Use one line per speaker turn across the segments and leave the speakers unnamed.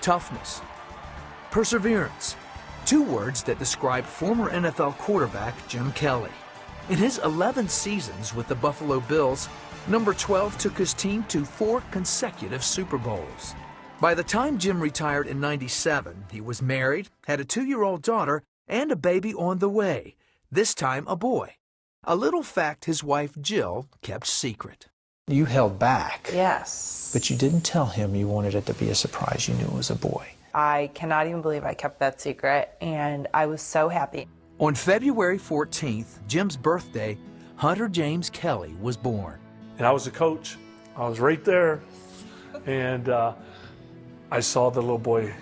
toughness, perseverance, two words that describe former NFL quarterback Jim Kelly. In his 11 seasons with the Buffalo Bills, number 12 took his team to 4 consecutive Super Bowls. By the time Jim retired in '97, he was married, had a 2-year-old daughter, and a baby on the way, this time a boy. A little fact his wife Jill kept secret.
You held back.
Yes.
But you didn't tell him you wanted it to be a surprise. You knew it was a boy.
I cannot even believe I kept that secret, and I was so happy.
On February 14th, Jim's birthday, Hunter James Kelly was born.
And I was the coach. I was right there, and I saw the little boy,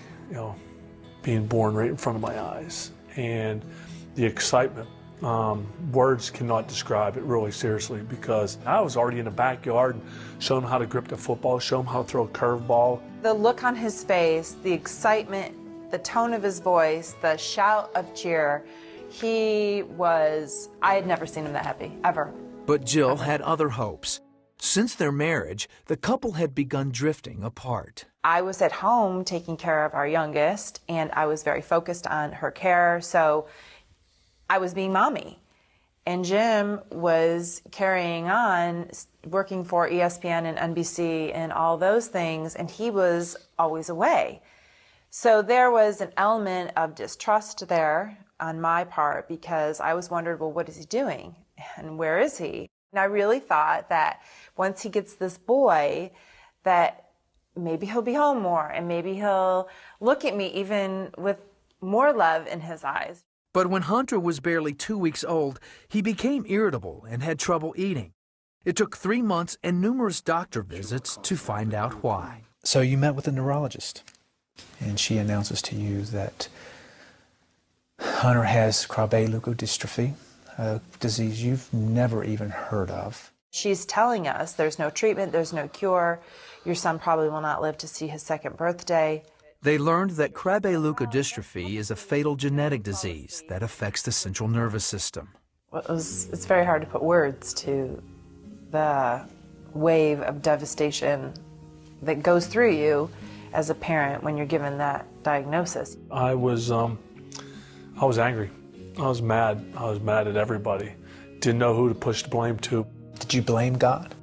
being born right in front of my eyes, and the excitement. Words cannot describe it, really, seriously, because I was already in the backyard showing him how to grip the football, show him how to throw a curveball.
The look on his face, the excitement, the tone of his voice, the shout of cheer, I had never seen him that happy, ever.
But Jill had other hopes. Since their marriage, the couple had begun drifting apart.
I was at home taking care of our youngest, and I was very focused on her care, so I was being mommy. And Jim was carrying on, working for ESPN and NBC and all those things, and he was always away. So there was an element of distrust there on my part, because I was wondering, well, what is he doing? And where is he? And I really thought that once he gets this boy, that maybe he'll be home more, and maybe he'll look at me even with more love in his eyes.
But when Hunter was barely 2 weeks old, he became irritable and had trouble eating. It took 3 months and numerous doctor visits to find out why.
So you met with a neurologist, and she announces to you that Hunter has Krabbe-Leukodystrophy, a disease you've never even heard of.
She's telling us there's no treatment, there's no cure. Your son probably will not live to see his 2nd birthday.
They learned that Krabbe-Leukodystrophy is a fatal genetic disease that affects the central nervous system.
It's very hard to put words to the wave of devastation that goes through you as a parent when you're given that diagnosis.
I was angry. I was mad. I was mad at everybody. Didn't know who to push the blame to.
Did you blame God?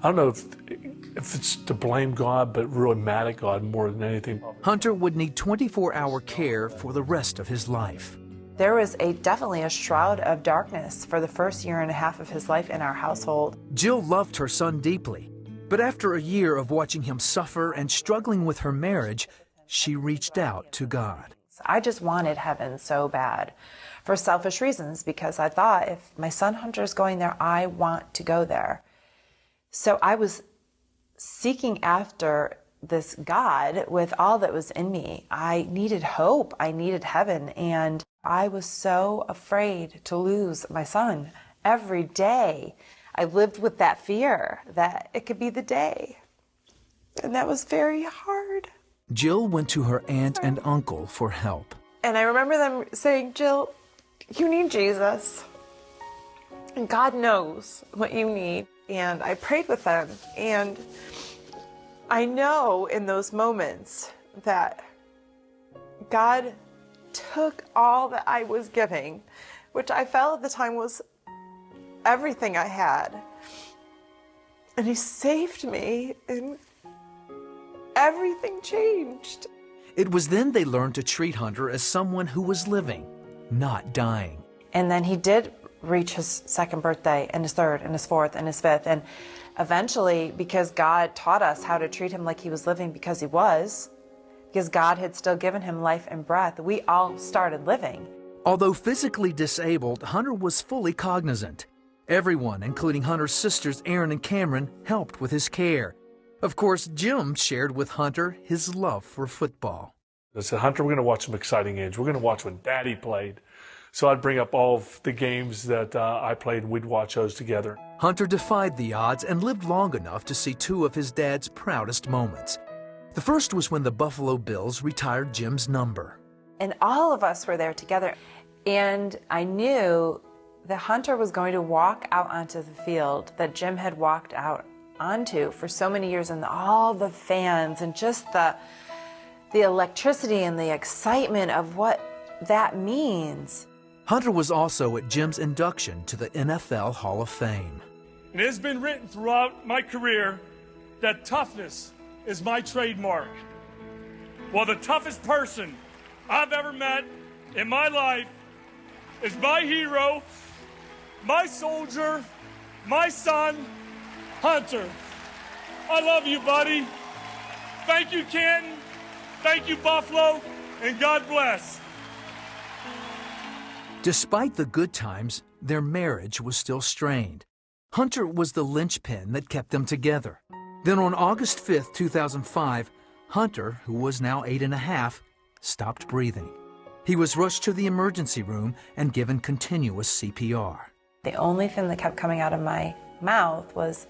I don't know if it's to blame God, but really mad at God more than anything.
Hunter would need 24-hour care for the rest of his life.
There was definitely a shroud of darkness for the first 1.5 years of his life in our household.
Jill loved her son deeply, but after a year of watching him suffer and struggling with her marriage, she reached out to God.
I just wanted heaven so bad for selfish reasons, because I thought, if my son Hunter is going there, I want to go there. So I was seeking after this God with all that was in me. I needed hope. I needed heaven. And I was so afraid to lose my son. Every day I lived with that fear that it could be the day. And that was very hard.
Jill went to her aunt and uncle for help.
And I remember them saying, Jill, you need Jesus. And God knows what you need. And I prayed with them. And I know in those moments that God took all that I was giving, which I felt at the time was everything I had, and He saved me, and everything changed.
It was then they learned to treat Hunter as someone who was living, not dying.
And then he did reach his 2nd birthday, and his 3rd, and his 4th, and his 5th, and eventually, because God taught us how to treat him like he was living, because God had still given him life and breath, we all started living.
Although physically disabled, Hunter was fully cognizant. Everyone, including Hunter's sisters Erin and Cameron, helped with his care. Of course, Jim shared with Hunter his love for football.
I said, Hunter, we're going to watch some exciting games. We're going to watch when Daddy played. So I'd bring up all of the games that I played, and we'd watch those together.
Hunter defied the odds and lived long enough to see 2 of his dad's proudest moments. The first was when the Buffalo Bills retired Jim's number.
And all of us were there together. And I knew that Hunter was going to walk out onto the field that Jim had walked out onto for so many years, and all the fans and just the the electricity and the excitement of what that means.
Hunter was also at Jim's induction to the NFL Hall of Fame.
It has been written throughout my career that toughness is my trademark. Well, the toughest person I've ever met in my life is my hero, my soldier, my son, Hunter. I love you, buddy. Thank you, Canton. Thank you, Buffalo, and God bless.
Despite the good times, their marriage was still strained. Hunter was the linchpin that kept them together. Then on August 5th, 2005, Hunter, who was now 8½, stopped breathing. He was rushed to the emergency room and given continuous CPR.
The only thing that kept coming out of my mouth was,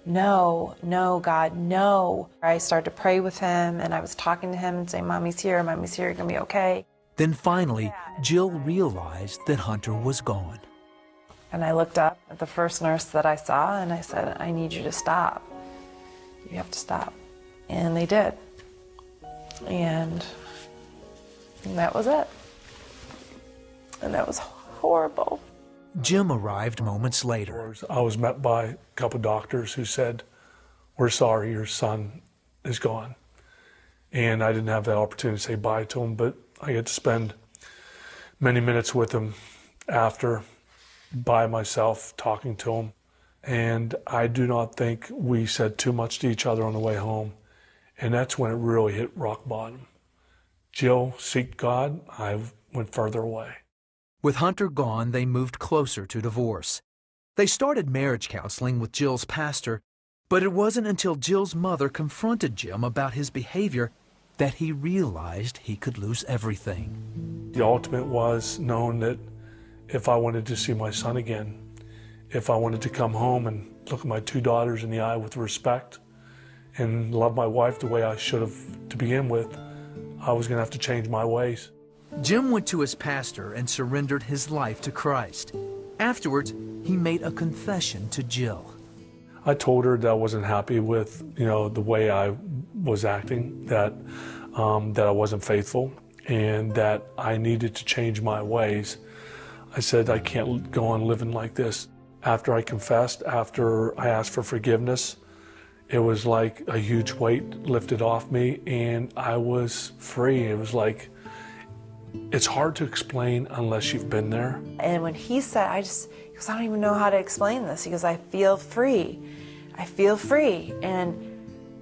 no, no, God, no. I started to pray with him, and I was talking to him and saying, Mommy's here, you're gonna be okay.
Then finally, Jill realized that Hunter was gone.
And I looked up at the first nurse that I saw, and I said, I need you to stop. You have to stop. And they did. And that was it. And that was horrible.
Jim arrived moments later.
I was met by a couple doctors who said, we're sorry, your son is gone. And I didn't have that opportunity to say bye to him, but I get to spend many minutes with him after, by myself, talking to him. And I do not think we said too much to each other on the way home. And that's when it really hit rock bottom. Jill seeked God, I went further away.
With Hunter gone, they moved closer to divorce. They started marriage counseling with Jill's pastor, but it wasn't until Jill's mother confronted Jim about his behavior that he realized he could lose everything.
The ultimate was knowing that if I wanted to see my son again, if I wanted to come home and look at my two daughters in the eye with respect and love my wife the way I should have to begin with, I was going to have to change my ways.
Jim went to his pastor and surrendered his life to Christ. Afterwards, he made a confession to Jill.
I told her that I wasn't happy with, the way I was acting, that I wasn't faithful, and that I needed to change my ways. I said, I can't go on living like this. After I confessed, after I asked for forgiveness, it was like a huge weight lifted off me, and I was free. It was like, it's hard to explain unless you've been there.
And when he said, he goes, I don't even know how to explain this. He goes, I feel free. I feel free. And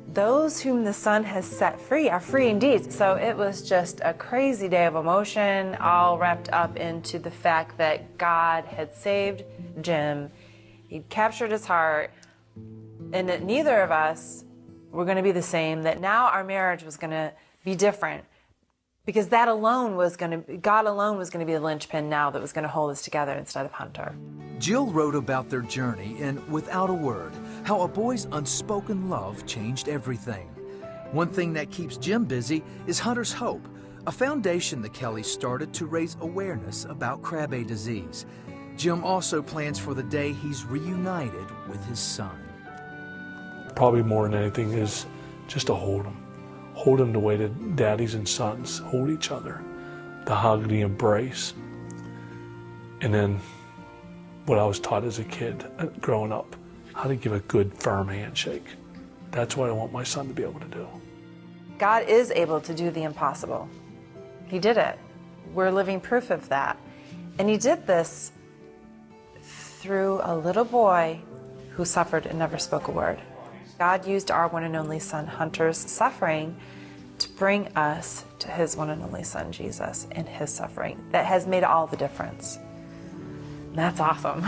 those whom the Son has set free are free indeed. So it was just a crazy day of emotion, all wrapped up into the fact that God had saved Jim. He'd captured his heart, and that neither of us were going to be the same, that now our marriage was going to be different. Because God alone was going to be the linchpin now that was going to hold us together instead of Hunter.
Jill wrote about their journey in Without a Word, how a boy's unspoken love changed everything. One thing that keeps Jim busy is Hunter's Hope, a foundation the Kellys started to raise awareness about Krabbe disease. Jim also plans for the day he's reunited with his son.
Probably more than anything is just to hold him. Hold them the way that daddies and sons hold each other, the hug, the embrace. And then what I was taught as a kid growing up, how to give a good, firm handshake. That's what I want my son to be able to do.
God is able to do the impossible. He did it. We're living proof of that. And he did this through a little boy who suffered and never spoke a word. God used our one and only son, Hunter's suffering, to bring us to his one and only son, Jesus, and his suffering. That has made all the difference. And that's awesome.